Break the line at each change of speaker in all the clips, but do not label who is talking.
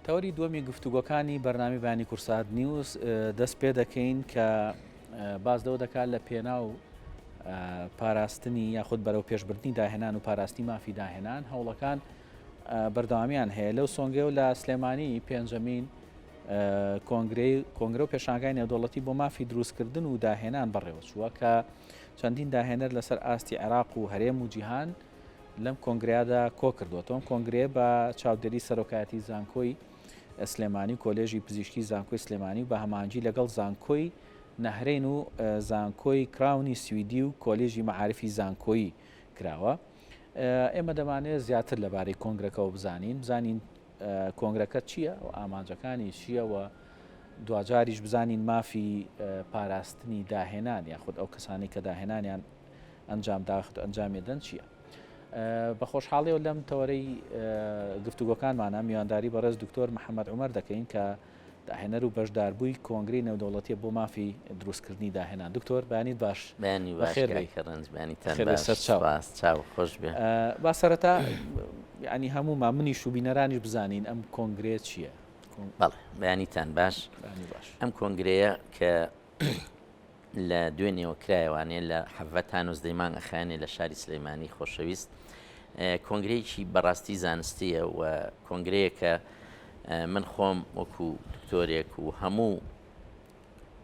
تەوەری دووەمی گفتوگۆکانی بەرنامی بەیانی کورسات نیوز دەست پێ دەکەین کە بازدەوە دەکات لە پێناو پاراستنی یاخود بەرەو پێشبردننی داهێنان و پاراستی مافی داهێنان هەوڵەکان بەردەوامیان هەیە لەو سۆنگێ و لە سلێمانی پێنجەمین کۆنگرە و پێشانگای نێودوڵەتی بۆ مافی دروستکردن و داهێنان بەڕێوە چووە کە چەندین داهێنەر لەسەر ئاستی عێراق و هەرێم و جیهان لەم کۆنگریادا کۆ کردوەوە کۆنگرێ بە چاودێری سەرۆکایەتی زانکۆی سلێمانی کۆلێژی پزیشکی زانکۆی سلێمانی و بە هەمانجی لەگەڵ زانکۆی نەهرێن و زانکۆی کراونی سویدی و کۆلێژی مەعارفی زانکۆیی کراوە. ئێمە دەمانێت زیاتر لەبارەی کۆنگرەکەەوە بزانین کۆنگرەکە چییە و ئامانجەکانی چییەوە دوجاریش بزانین مافی پاراستنی داهێنان یاخود ئەو کەسانی کە داهێنانیان ئەنجامێدەن چییە. بە خۆشحاڵیەوە لەم تەوەرەی گفتوگۆکانمانە میوانداری بەڕێز دکتۆر محەممەد عومەر دەکەین کە داهێنەر و بەشداربووی کۆنگری نێودەوڵەتی بۆ مافی دروستکردنی داهێنان. دکتۆر بەیانیت باش
خۆش بێ.
با سەرەتا ینی هەموومان منیش و بینەرانیش بزانین ئەم کۆنگرێت چییە؟
بەڵێ بەیانیتان باش. ئەم کۆنگرەیە کە لە دوێنێەوە کرایەوانێ لە حەڤەتان و زدەیمان ئەخانێ لە شاری سلەیمانی خۆشەویست کۆنگرەیەکی بەڕاستی زانستیە و کۆنگرەیە کە من خۆم وەکو دکتۆرێک و هەموو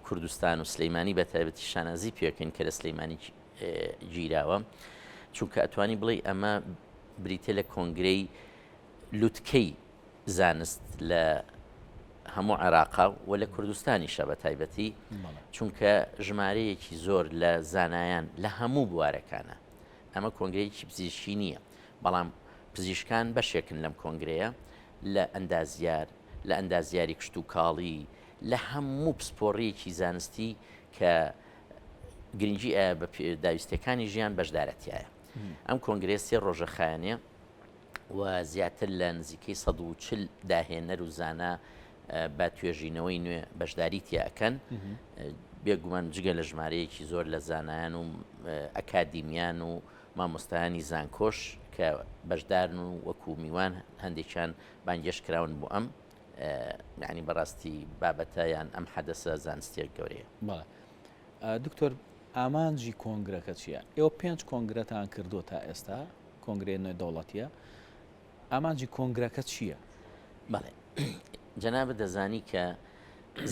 کوردستان و سلەیمانی بە تایبەتی شانازی پێکەین کە لە سلەیمانی گیراوە چونکە ئەتوانی بڵێ ئەمە بریتە لە کۆنگرەی لوتکەی زانست لە هەموو عێراقا و لە کوردستانیشە بە تایبەتی چونکە ژمارەیەکی زۆر لە زانایان لە هەموو بوارەکانە. ئەمە کۆنگرەیەکی پزیشکی نییە بەڵام پزیشکان بەشێکن لەم کۆنگرەیە لە ئەندازیاری کشت و کاڵی لە هەموو پسپۆڕیەکی زانستی کە گرنگی بە داویستەکانی ژیان بەشدارەتیایە. ئەم کۆنگرێ سێ ڕۆژە خایەنێ و زیاتر لە نزیکەی 140 داهێنەر و زانە بە توێژینەوەی نوێ بەشداری تیاکەن بێگومان جگە لە ژمارەیەکی زۆر لە زانایان و ئەکادیمیان و مامۆستایانی زانکۆش کە بەشدارن و وەکو میوان هەندێکیان بانگێش کراون بۆ ئەم یعنی بەڕاستی بابەتە یان ئەم حەدەسە زانستێک گەورەیە.
دکتۆر ئامانجی کۆنگرەکە چییە؟ ئێوە 5 کۆنگرەتان کردو تا ئێستا کۆنگرێ نێودەوڵەتیە ئامانجی کۆنگرەکە چییە؟
بەڵێ جەنابە دەزانی کە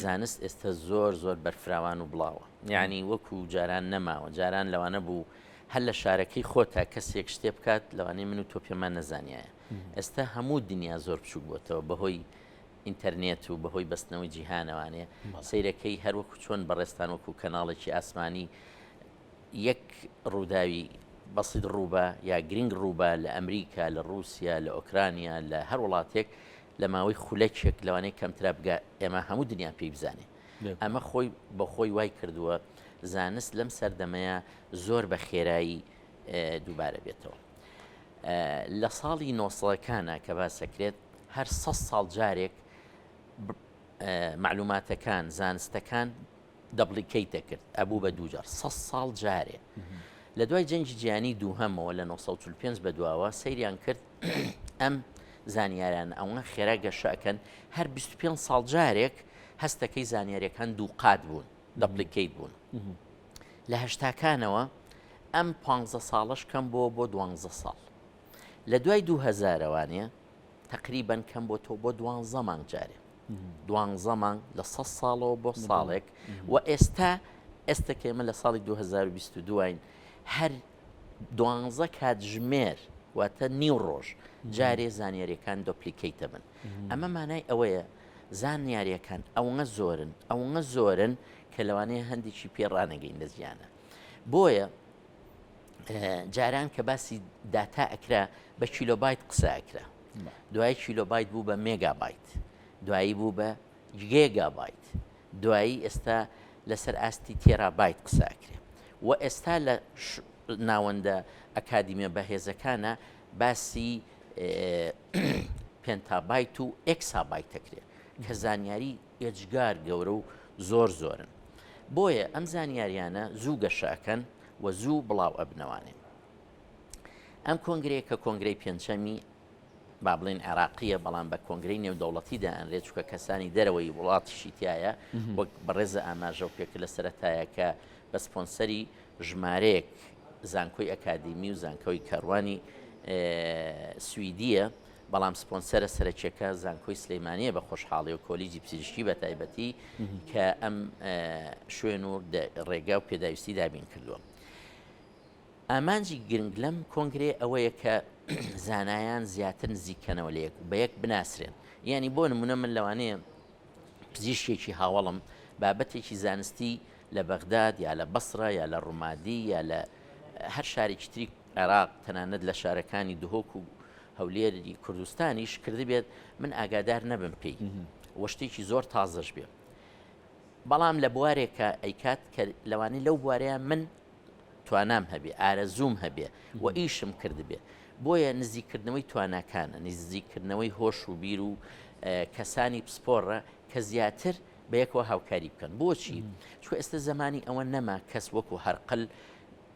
زانست ئێستا زۆر بەرفراوان و بڵاوە یعنی وەکو جاران نەماوە جاران لەوانە بوو هەر لە شارەکەی خۆتا کەسێک شتێ بکات لەوانەیە من و تۆ پێمان نەزانایە. ئێستا هەموو دنیا زۆر بچوو بووەتەوە بەهۆی ئینتەرنێت و بەهۆی بەستنەوەی جیهانەوانەیە سەیرەکەی هەروەکو چۆن بەڕێستان وەکو کەناڵێکی ئاسمانی یەک ڕووداوی بەسیط ڕووبە یا گرنگ ڕووبە لە ئەمریکا لە رووسیا لە ئۆکرانیا لە هەر وڵاتێک لە ماوەی خولەکێک لەوانەیە کەمترا بگە ئێمە هەموو دنیا پێی بزانێ. ئەمە خۆی بە خۆی وای کردووە زانست لەم سەردەمەیە زۆر بە خێرایی دووبارە بێتەوە. لە ساڵی 90ەکانە کە باسەکرێت هەر 100 ساڵ جارێک معلوماتەکان زانستەکان دەبلیکەیتە کرد ئەبوو بە دووجار 100 ساڵ جارێ. لە دوای جەنگی جیهانی دووهەمەوە لە 1945 بەدواوە سەیریان کرد ئەم زانیاریان ئەوە خێرا گەشەکەن هەر 25 ساڵ جارێک هەستەکەی زانیاریەکان دووقات بوون دەبلیکەیت بوون. لە هەشتاکانەوە ئەم 15 ساڵش کەم بۆ 12 ساڵ. لە دوای 2000وانێ تقریبان کەم بۆ تۆ بۆ 12 مانگ جارێ 12 مانگ لە 100 ساڵەوە بۆ ساڵێک و ئێستا کێمە لە ساڵی 2022 هەر 12 کاتژمێر واتە نیو ڕۆژ جارێ زانیاریەکان دۆپلیکەیتە بن. ئەمە مانای ئەوەیە زانیاریەکان ئەوەنە زۆرن کە لەوانەیە هەندێکی پێڕانەگەین لە زیانە. بۆیە جاران کە باسی داتا ئەکرا بە کیلۆبایت قسە ئەکرا دوای کیلۆبایت بوو بە مێگابایت دوایی بوو بە گێگابایت دوایی ئێستا لەسەر ئاستی تێرابایت قسە ئەکرێ و ئێستا لە ناوەندە ئەکادیمیە بەهێزەکانە باسی پێنتابایت و ئێکسابایت ئەکرێ کە زانیاری ئێجگار گەورە و زۆرن. بۆیە ئەم زانیاریانە زوو گەشەکەن و زوو بڵاو ئەبنەوانێ. ئەم کۆنگرەیە کە کۆنگرەی پێنجەمی با بڵێن عێراقیە بەڵام بە کۆنگرەی نێودەوڵەتیدا ئەنرێت چکە کەسانی دەرەوەی وڵاتیشی تایە وەک بەڕێزە ئاماژە و پێکرد لە سەرەتایە کە بە سپۆنسەری ژمارەیەک زانکۆی ئەکادیمی و زانکۆی کاروانی سویدیە بەڵام سپۆنسەرە سەرچێکە زانکۆی سلەیمانیە بە خۆشحاڵی و کۆلیجی پزیشکی بە تایبەتی کە ئەم شوێن و ڕێگا و پێداویستی دابین کردووە. ئامانجی گرنگ لەم کۆنگرێ ئەوەیە کە زانایان زیاتر نزیکەنەوە لە یەک بە یەک بناسرێن. یعنی بۆ نمونە من لەوانەیە پزیشکێکی هاوڵم بابەتێکی زانستی لە بەغداد یا لە بەسرە یا لە ڕوومادی یا لە هەر شارێکی تری عێراق تەنانەت لە شارەکانی دهۆک و هەولێری کوردستانیش کردی بێت من ئاگادار نەبم پێی وە شتێکی زۆر تازەش بێت. بەڵام لە بوارێکە ئەیکات کە لەوانەیە لەو بوارەیە من توانام هەبێ ئارەزوم هەبێ و ئیشم کرد بێ. بۆیە نزیکردنەوەی تواناکانە نزیکردنەوەی هۆش و بیر و کەسانی پسپۆڕە کە زیاتر بە یەکەوە هاوکاری بکەن. بۆچی؟ چکە ئێستا زمانی ئەوە نەما کەس وەکو هەرقل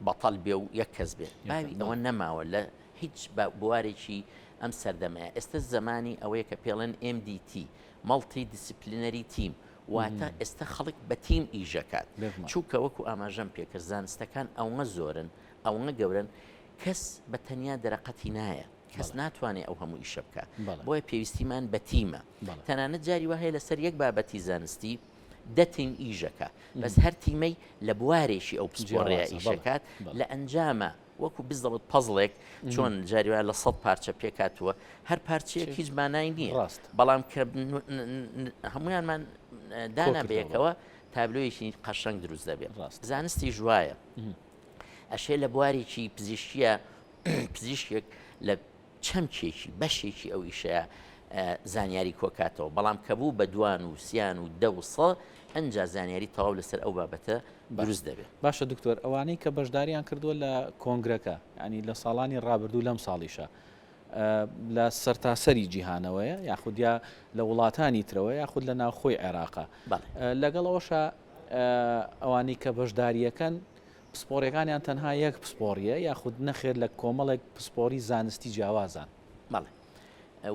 بەتەڵ بێ و یەک کەس بێ باوی ئەوە نەماوە لە هیچ بوارێکی ئەم سەردەمەیە. ئێستا زمانی ئەوەیە کە پێڵێن MDT مەڵتی دیسیپلینەری تیم واتە ئێستا خەڵک بە تیم ئیژەکات چووکە وەکو ئاماژەم پێکرد زانستەکان ئەومە زۆرن ئەومە گەورن کەس بە تەنیا دەرەقەتی نایە کەس ناتوانێت ئەو هەموو ئیشە بکات بۆیە پێویستیمان بە تیمە. تەنانەت جاری وهەیە لەسەر یەک بابەتی زانستی دەتین ئیژەکە بەس هەر تیمەی لە بوارێکی ئەو پسپۆڕەیە ئیشەکات لە ئەنجامە وەکو بزڵت پەزڵێک چۆن جاریوە لە 100 پارچە پێکاتوە هەر پارچەیەک هیچ مانای نییە بەڵام کە هەمویانمان دانا بەیەکەوە تابلۆیەکی قەشەنگ دروست دەبێت. زانستی ژوایە ئەشێ لە بوارێکی پزیشکیە پزیشکێک لە چەمکێکی بەشێکی ئەو ئیشەیە زانیاری کۆکاتەوە بەڵام کە بوو بە دوان و سیان و دە و سە ئەنجا زانیاری تەواو لەسەر ئەو بابەتە دروست دەبێت.
باشە دکتۆر ئەوانەی کە بەشداریان کردووە لە کۆنگرەکە ینی لە ساڵانی ڕابردوو لەم ساڵیشە لە سەرتاسەری جیهانەوەیە یاخود یا لە وڵاتانی ترەوە یاخود لە ناوخۆی عێراقا لەگەڵەوەشە ئەوانەی کە بەشداریەکەن پسپۆڕەکانیان تەنها یەک پسپۆڕیە یاخود نەخێر لە کۆمەڵێک پسپۆری زانستی جیاوازان.
بەڵێ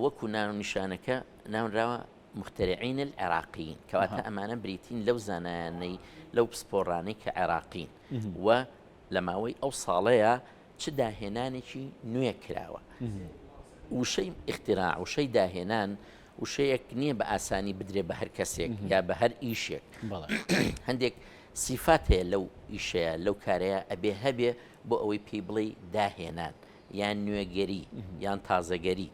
وەکو ناو نیشانەکە ناونراوە مخترعین العێراقیین کەواتە ئەمانە بریتین لەو زانایانەی لەو پسپۆڕانەی کە عێراقین و لە ماوەی ئەو ساڵەیە چ داهێنانێکی نوێ کراوە. وشەی اختراع وشەی داهێنان وشەیەک نییە بە ئاسانی بدرێ بە هەر کەسێک یا بە هەر ئیشێک. هەندێک سیفات هەیە لەو ئیشەیە لەو کارەیە ئەبێ هەبێ بۆ ئەوەی پێی بڵێ داهێنان یان نوێگەری یان تازەگەری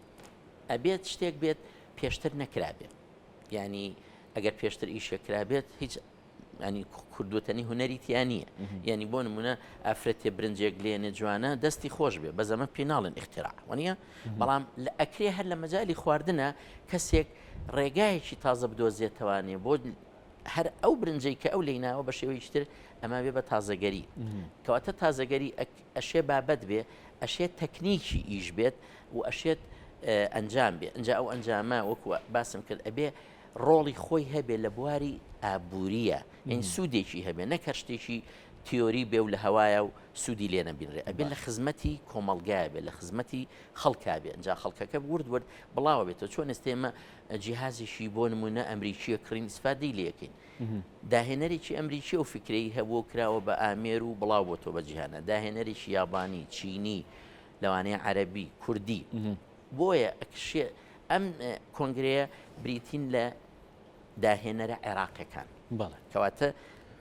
ئەبێت شتێک بێت پێشتر نەکرابێت. ینی ئەگەر پێشتر ئیشەکرابێت هیچ ینی کوردوتنی هوەری تیان نییە. یعنی بۆ نمونە ئافرەتێ برنجێک لێنێ جوانە دەستی خۆش بێ بە زەمە پێناڵن اختراع وانە بەڵام لە ئەکرێ هەر لە مەجای خواردنە کەسێک ڕێگایەکی تازە بدۆزێتوانێ بۆ هەر ئەو برنجەی کە ئەو لیناوە بە شێوەیەکی تر ئەما بێ بە تازەگەری کەواتە تازەگەری ئەشێ بابەت بێ ئەشێت تەکنیکی ئیش بێت و ئەشێت ئەنجام بێ ئەنج ئەو ئەنجامە وەکو باسم کرد ئەبێ ڕۆڵی خۆی هەبێ لە بواری ئابوووریە این سوودێکی هەبێ نەکە شتێکی تیۆری بێ و لە هەوایە و سوودی لێ نەبینڕێ ئەبێ لە خزمەتی کۆمەلگای بێ لە خزمەتی خەڵکا بێ ئەنجا خەڵکەکە ورد بڵاوە بێتەوە چۆن ئێستێمە جیهازێکی بۆ نمونە ئەمریکیە کڕین ئیسفادەی لێەکەین داهێنەرێکی ئەمریکی و فکرەی هەبوو کراوە بە ئامێر و بڵاو بۆ تۆ بە جیهانە داهێنەرێکی یابانی چینی لەوانەیە عەرەبی کوردی بۆیە ئەم کۆنگرەیە بریتین لە داهێنەرە عێراقیەکان کەواتە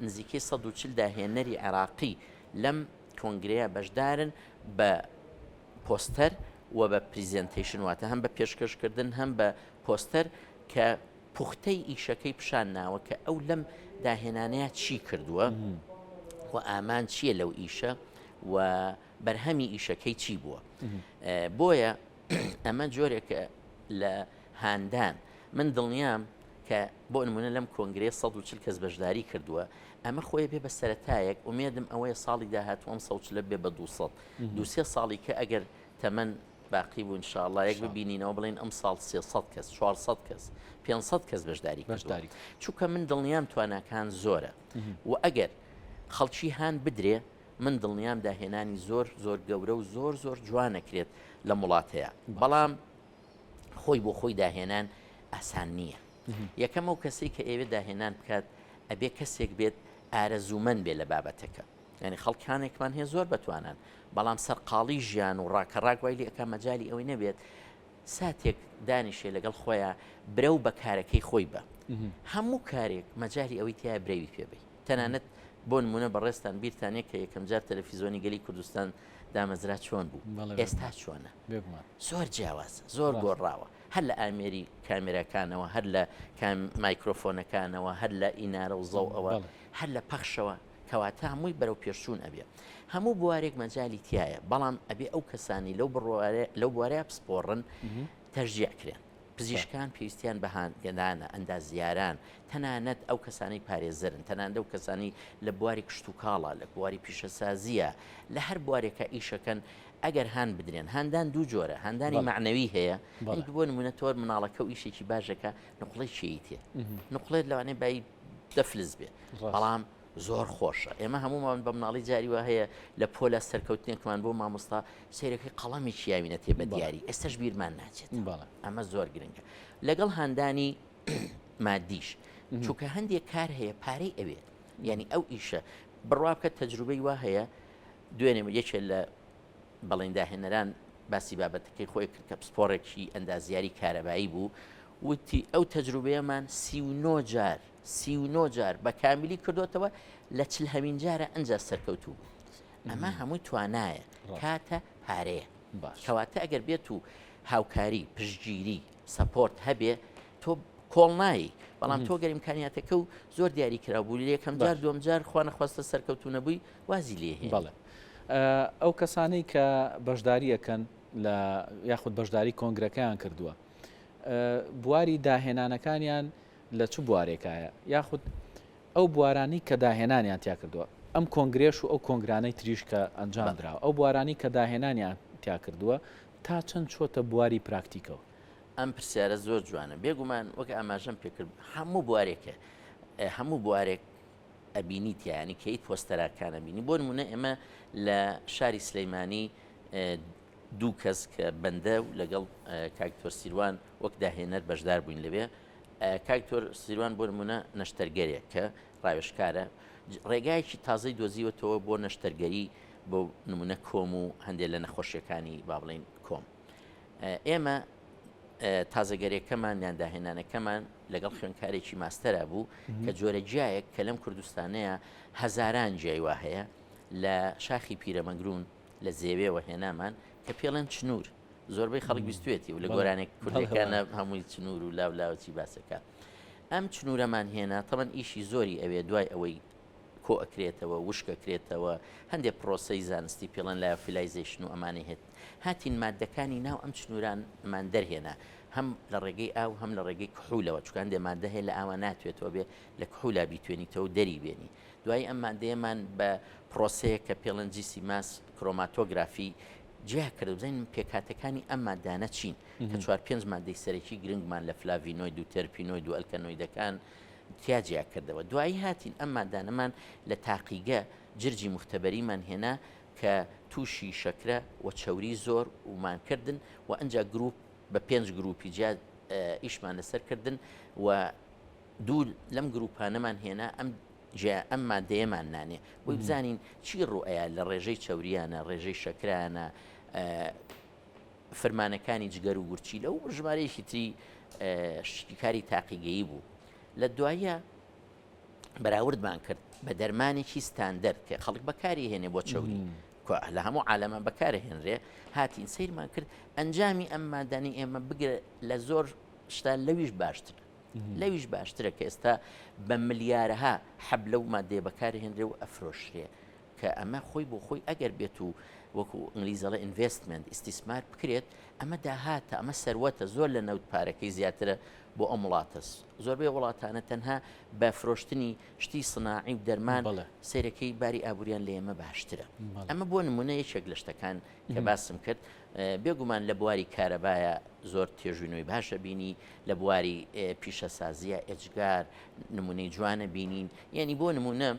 نزیکەی 140 داهێنەری عێراقی لەم کۆنگرەیە بەشدارن بە پۆستەر و بە پریزنتیشن واتە هەم بە پێشکەشکردن هەم بە پۆستەر کە پوختەی ئیشەکەی پیشان ناوە کە ئەو لەم داهێنانەیە چی کردووە و ئامان چییە لەو ئیشە و بەرهەمی ئیشەکەی چی بووە. بۆیە ئەمە جۆرێکە لە هاندان من دڵنیام کە بۆ نمونە لەم کۆنگرێ 140 کەس بەشداری کردووە ئەمە خۆی بێ بە سەرەتایەک ومێدم ئەوەیە ساڵی داهاتوە ئەم 140 بێ بە 200 ساڵی کە ئەگەر تەمەەن باقی بوو انشاءالله یەک ببینینەوە بڵێن ئەم ساڵ 300 کەس 400 کەس 500 کەس بەشداری چونکە من دڵنیام تواناکان زۆرە و ئەگەر خەڵکی هان بدرێ من دڵنیام داهێنانی زۆر زۆر گەورە و زۆر زۆر جوانەکرێت لە وڵاتەیە. بەڵام خۆی بۆ خۆی داهێنان ئاسان نییە. یەکەم ئەو کەسەی کە ئێوێ داهێنان بکات ئەبێ کەسێک بێت ئارەزوومەند بێ لە بابەتەکە. ینی خەڵکانێکمان هەیە زۆر بەتوانن بەڵام سەرقاڵی ژیان و ڕاکەڕاک وای لێ ئەەکە مەجای ئەوەی نەبێت ساتێک دانیشێ لەگەڵ خۆیان برە و بەکارەکەی خۆی بە هەموو کارێک مەجای ئەوەی تیا برەوی پێبی تەنانەت بۆ نمونە بەڕێستان بیرتانێک کە یەکەم جار تەلەڤیزۆنی گەلی کوردستان دامەزرا چۆن بوو ئێستا چۆنە زۆر جیاوازە زۆر گۆڕاوە هەر لە ئامێری کامێرەکانەوە هەر لە مایکرۆفۆنەکانەوە هەر لە ئینارە و زەو ئەوە هەر لە پەخشەوە کەواتە هەمووی بەرەو پێشچوون ئەبێ هەموو بوارێک مەجای تایە بەڵام ئەبێ ئەو کەسانی لەو بوارەیە پسپۆڕن تەشجیعکرێن پزیشکان پێویستیان بەهانگەدانە ئەندازیاران تەنانەت ئەو کەسانی پارێزەرن تەنانەت ئەو کەسانی لە بواری کشت و کاڵە لە بواری پیشەسازیە لە هەر بوارێکە ئیشەکەن ئەگەر هەان بدرێن هەندان دوو جۆرە هەندانی معنەوی هەیە بۆ نمونە تۆر مناڵەکە و ئیشێکی باشەکە نقڵی چی تێ نقڵێت لەوانەیە بای دەفلز بێ بەڵام زۆر خۆشە ئێمە هەمومان بە مناڵی جاریوە هەیە لە پۆلە سەرکەوتنێکمان بۆ مامۆستا سیرەکەی قەڵەمی چیاوینە تێ بە دیاری ئێستش بیرمان ناچێت ئەمە زۆر گرنگە لەگەڵ هەندانی مادیش چونکە هەندێک کار هەیە پارەی ئەوێت یعنی ئەو ئیشە بڕوا بکە تەجروبەی وا هەیە دوێنێ یەکێ لە بەڵێن داهێنەران باسی بابەتەکەی خۆی کرد کە پسپۆڕێکی ئەندازیاری کارەبایی بوو وتی ئەو تەجروبەیەمان 39 جار بە کامیلی کردوتەوە لە 40 جارە ئەنج سەرکەوتوو بوو ئەمە هەمووی توانایە کاتە پارەیە کەواتە ئەگەر بێت و هاوکاری پشتگیری سەپۆرت هەبێ تۆ کۆڵنایی بەڵام تۆ گەریمکانیاتەکە و زۆر دیاری کرابوو یەکەم جار دوم جار خوا نەخواستە سەرکەوتو نەبووی وازی لێ هەیە
بەڵێ ئەو کەسانەی کە بەشداریەکەن لە یاخود بەشداری کۆنگرەکەیان کردووە بواری داهێنانەکانیان لە چ بوارێکایە یاخود ئەو بوارانی کە داهێنانیان تیا کردووە ئەم کۆنگرێش و ئەو کۆنگرانەی تریش کە ئەنجام درراوە ئەو بوارانی کە داهێنانیان تیا کردووە تا چەند چۆتە بواری پراکتیکەوە
ئەم پرسیارە زۆر جوانە بێگومان وەک ئاماژەم پێکرد هەموو بوارێکە هەموو بوارێک ئەبینیت یانی کەیت پۆستەراکانە بینی بۆ نمونە ئێمە لە شاری سلەیمانی دوو کەس کە بەندە و لەگەڵ کاکتۆر سیروان وەک داهێنەر بەشدار بووین لەوێ کاکتۆر سیروان بۆ نمونە نەشتەرگەرێک کە ڕاوێژکارە ڕێگایەکی تازەی دۆزیوەتەوە بۆ نەشتەرگەری بۆ نمونە کۆم و هەندێک لە نەخۆشیەکانی با بڵین کۆم ئێمە تازەگەرێکەکەمان یان داهێنانەکەمان لەگەڵ خوێندکارێکی ماستەرا بوو کە جۆرە جیایەک کە لەم کوردستانەیە هەزاران جیایوا هەیە لە شاخی پیرەمەگرون لە زێوێەوە هێنامان کە پێڵێن چنوور زۆربەی خەڵک بیستوێتی و لە گۆرانێک کوردەکانە هەمووی چنوور و لاولاوەی باسەکە ئەم چنوورەمان هێنا تەمەەن ئیشی زۆری ئەوێ دوای ئەوەی کۆ ئەکرێتەوە وشکەکرێتەوە هەندێک پرۆسەی زانستی پێڵەن لای فیلایزیشن و ئەمانەی هێت هاتین مادەکانی ناو ئەم چنوورانمان دەرهێنا هەم لە ڕێگەی ئاو هەم لە ڕێگەی کحولەوە چکان دێ مادە هەیە لە ئاوە ناتوێتەوە بێ لە کحولا بیتوێنیتەوە دەری بێنی دوای ئەم مادەیەمان بە پرۆسەیە کە پێڵەن جیسی ماس کرۆماتۆگرافی جیا کرد بزانین پێکاتەکانی ئەم مادانە چین کە 4-5 مادەی سەرەکی گرنگمان لە فلاڤینۆید و تەرپینۆید و ئەلکەنۆیدەکان تیاجیا کردەوە دوایی هاتین ئەم مادانەمان لە تاقیگە جرجی مختبەریمان هێنا کە تووشی شەکرە و چەوری زۆر ومانکردن و ئەنجا گروپ بە 5 گروپی جا ئیشمان لەسەرکردن و دوو لەم گروپانەمان هێنا ئەم مادەیەمان نانێ بۆی بزانین چی ڕوئەیە لە ڕێژەی چەوریانە ڕێژەی شەکرانە فرمانەکانی جگەر و گورچی لەو ژمارەیەکی تری شتیکاری تاقیگەیی بوو لە دوایە بەراوردمان کرد بە دەرمانێکی ستاندەر کە خەڵک بەکاری هێنێ بۆ چەوری لە هەموو عالەمە بەکارهێنرێ هاتین سیرمان کرد ئەنجامی ئەم مادانی ئێمە بگرە لە زۆر شتان لەویش باشتر لەویش باشترە کە ئێستا بە ملیارەها حەب لەو مادێ بەکارهێنرێ و ئەفرۆشرێ کە ئەمە خۆی بۆ خۆی ئەگەر بێت و وەکو ئینگلیزەڵە ئینڤستمنت ئیسیسمار بکرێت ئەمە داهاتە ئەمە سەروەتە زۆر لە نەوت پارەکەی زیاترە بۆ ئەم وڵاتەس زۆربەی وڵاتانە تەنها بە فرۆشتنی شتی سناعی و دەرمان سیرەکەی باری ئابوووریان لە ئێمە باشترە ئەمە بۆ نمونە یەکێک لە شتەکان کە باسم کرد بێگومان لە بواری کارەبایە زۆر تێژوینەوەی باشە بینی لە بواری پیشەسازیە ئێجگار نمونەی جوانە بینین یعنی بۆ نمونە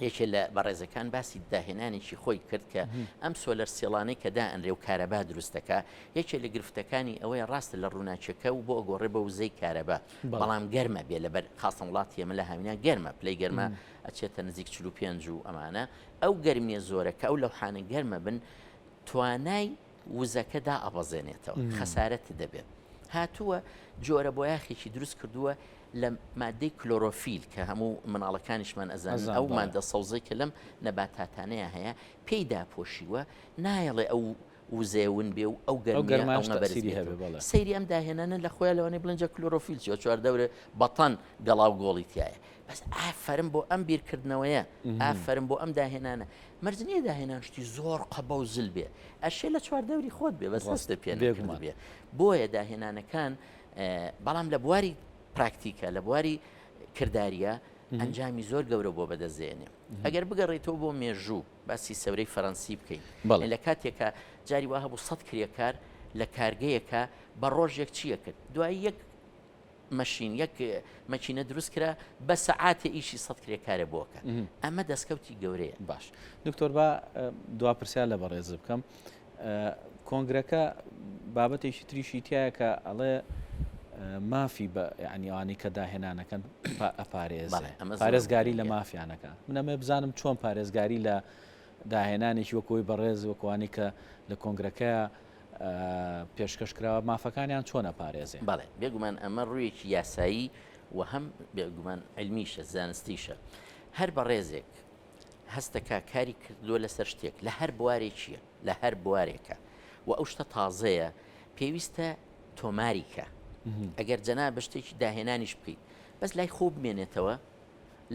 یەکێ لە بەڕێزەکان باسی داهێنانێکی خۆی کرد کە ئەم سۆلەر سێڵانەی کە دائەنرێ و کارەبا دروستەکە یەکێ لە گرفتەکانی ئەوەی ڕاستە لە ڕووناچەکە و بۆ ئەگۆڕێ بە وزەی کارەبا بەڵام گەرمە بێ لەبەر خاستن وڵاتی ئێمە لە هاوینە گەرمە پلەی گەرمە ئەچێتە نزیک 45 و ئەمانە ئەو گەرمیە زۆرەکە ئەو لەوحانە گەرمە بن توانای وزەکەدا ئەبەزێنێتەوە خەسارەت دەبێت هاتووە جۆرە بۆ یاخێکی دروست کردووە لە مادەی کلۆرۆفیل کە هەموو مناڵەکانیشمان ئەزانن ئەو مادە سەوزەی کە لەم نەباتاتانەیە هەیە پێیدا پۆشیوە نایەڵێ ئەو وزێون بێ و ئەو گەرمە سەیری ئەم داهێنانە لە خۆیان لەوانەی بڵنجە کلۆرۆفیل چواردەورە بەتەن گەڵاو گۆڵی تایە بەس ئافرم بۆ ئەم بیرکردنەوەیە ئافرم بۆ ئەم داهێنانە مەرجنیە داهێنان شتی زۆر قەبە و زل بێ ئەشێ لە چواردەوری خۆت بێ بەس هەستە پێ بێ بۆیە داهێنانەکان بەڵام لە بواری پراکتیکە لە بواری کرداریە ئەنجامی زۆر گەورە بۆ بەدەستێنێ ئەگەر بگەڕێتەوە بۆ مێژوو باسی سەورەی فەڕەنسی بکەین لە کاتێکە جاری وا هەبوو 100 کرێکار لە کارگەیەکە بە ڕۆژێک چیە کرد دوای یەک مەشین یەک مەچینە دروست کرا بە سەعاتێ ئیشی 100 کرێکارە بۆکە ئەمە دەستکەوتی گەورەیە
باش دکتۆر با دوا پرسیار لە بەڕێز بکەم کۆنگرەکە بابەتێکی تریشی تایە کە ئەڵێ مافی بە ینیوانی کە داهێنانەکەن پارێزگاری لە مافیانەکە منەمە بزانم چۆن پارێزگاری لە داهێنانێکی وەکۆی بەڕێز وەکوانی کە لە کۆنگرەکە پێشکەشکراوە مافەکانیان چۆنە پارێزێ
بەڵێ بێگومان ئەمە ڕوویەکی یاسایی و هەم بێگومان علمیشە زانستیشە هەر بەڕێزێک هەستەکە کاری کردووە لەسەر شتێک لە هەر بوارێکیە لە هەر بوارێکە و ئەو شتە تازەیە پێویستە تۆماریکە ئەگەر جەنا بە شتێکی داهێنانیش بکەیت بەس لای خۆ بمێنێتەوە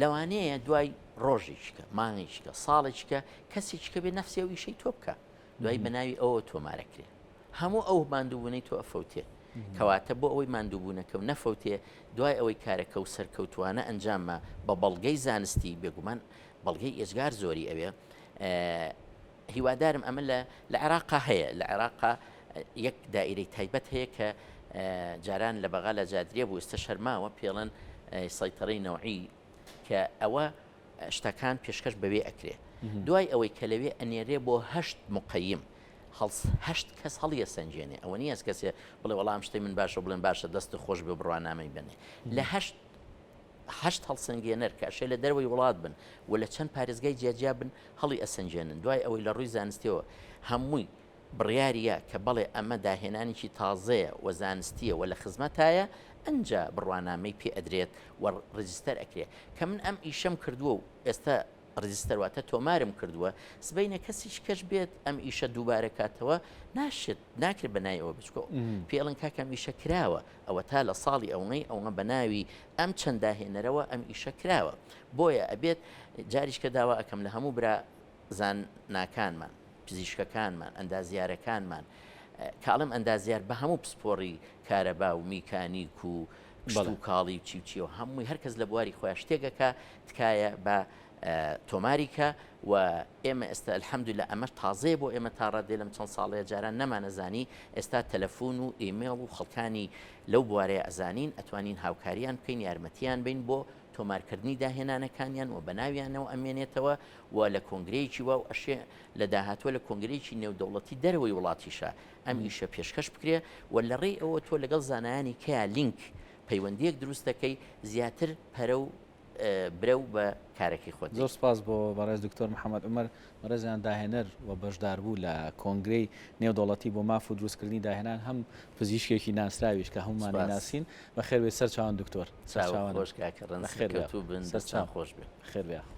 لەوانەیە دوای ڕۆژێکیکە مانگێکیکە ساڵێکیکە کەسێکیکە بێ نەفسی ئەو ئیشەی تۆ بکە دوای بەناوی ئەوە تۆمارەکرێ هەموو ئەو ماندووبوونەی تۆ ئەفەوتێ کەواتە بۆ ئەوەی ماندووبوونەکە و نەفەوتێ دوای ئەوەی کارەکە و سەرکەوتوانە ئەنجامە بە بەڵگەی زانستی بێگومان بەڵگەی ئێزگار زۆری ئەوێ هیوادارم ئەمە لە عێراقا هەیە لە عێراقا یەک دائیرەی تایبەت هەیە کە جاران لە بەغا لە جادرێ بوو ئێستا شەرماوە پێڵەن سەیتەڕەی نەوعی کە ئەوە شتەکان پێشکەش بەوێ ئەکرێ دوای ئەوەی کە لەوێ ئەنێرێ بۆ 8 مقیم 8 کەس هەڵیە سنجێنێ ئەوە نیە کەسێ بڵێ وەڵام شتەی من باشە بڵێن باشە دەست خۆش بێ بڕوانامەی بنێ لە 8 هەڵسەنگێنەر کە ئەشێ لە دەروەی وڵات بن و لە چەند پارێزگای جیاجیا بن هەڵی ئەسەنجێنن دوای ئەوەی لە ڕووی زانستیەوە هەمووی بڕیاریە کە بڵێ ئەمە داهێنانێکی تازەیە و زانستیە و لە خزمەتایە ئەنجا بڕوانامەی پێ ئەدرێت و ڕجستەر ئەکرێ کە من ئەم ئیشەم کردووە و ئێستا ڕجستەرواتە تۆمارم کردووە سبەینە کەسیش کەش بێت ئەم ئیشە دووبارە کاتەوە ناشێت ناکرێت بەنای ئەوە بچکۆ پێڵن کاکەم ئیشە کراوە ئەوە تا لە ساڵی ئەوەی ئەوە بەناوی ئەم چەند داهێنەرەوە ئەم ئیشە کراوە بۆیە ئەبێت جاریشکە داوا ئەەکەم لە هەموو برا زانناکانمان پزیشکەکانمان ئەندازیارەکانمان کاڵم ئەندازیار بە هەموو پسپۆڕی کارەبا و میکانیک و پشت و کاڵی چی و هەمووی هەرکەس لە بواری خۆیان شتێکەکە تکایە بە تۆماریکە و ئێمە ئێستا الحەمدولillah ئەمە تازەیە بۆ ئێمە تا ڕادێ لەم چەند ساڵەیە جاران نەمانەزانی ئێستا تەلەفۆن و ئیمێڵ و خەڵکانی لەو بوارەیە ئەزانین ئەتوانین هاوکاریان بکەین یارمەتیان بین بۆ تۆمارکردنی داهێنانەکانیان و بەناویانەوە ئەمێنێتەوە و لە کۆنگرەیەکی وا و ئەشێ لە داهاتوە لە کۆنگرەیەکی نێودەوڵەتی دەرەوەی وڵاتیشە ئەم ئیشە پێشکەش بکرێ و لە ڕێی ئەوە تۆ لەگەڵ زانایانی کەیا لینک پەیوەندیەک دروست دەکەی زیاتر پەرە و برە و بە کارێکی خۆت
زۆر سپاس بۆ بەڕێز دکتۆر محەممەد عومەر بەڕێزیان داهێنەر و بەشدار بوو لە کۆنگرەی نێودەوڵەتی بۆ ماف و دروستکردنی داهێنان هەم پزیشکێکی ناسراویش کە هەمومانی ناسین بە خێر بێ سەر چاوان دکتۆر
خۆش کاکە ڕەنسەکەوتوو بن دەستان خۆش بێ
خێر بێ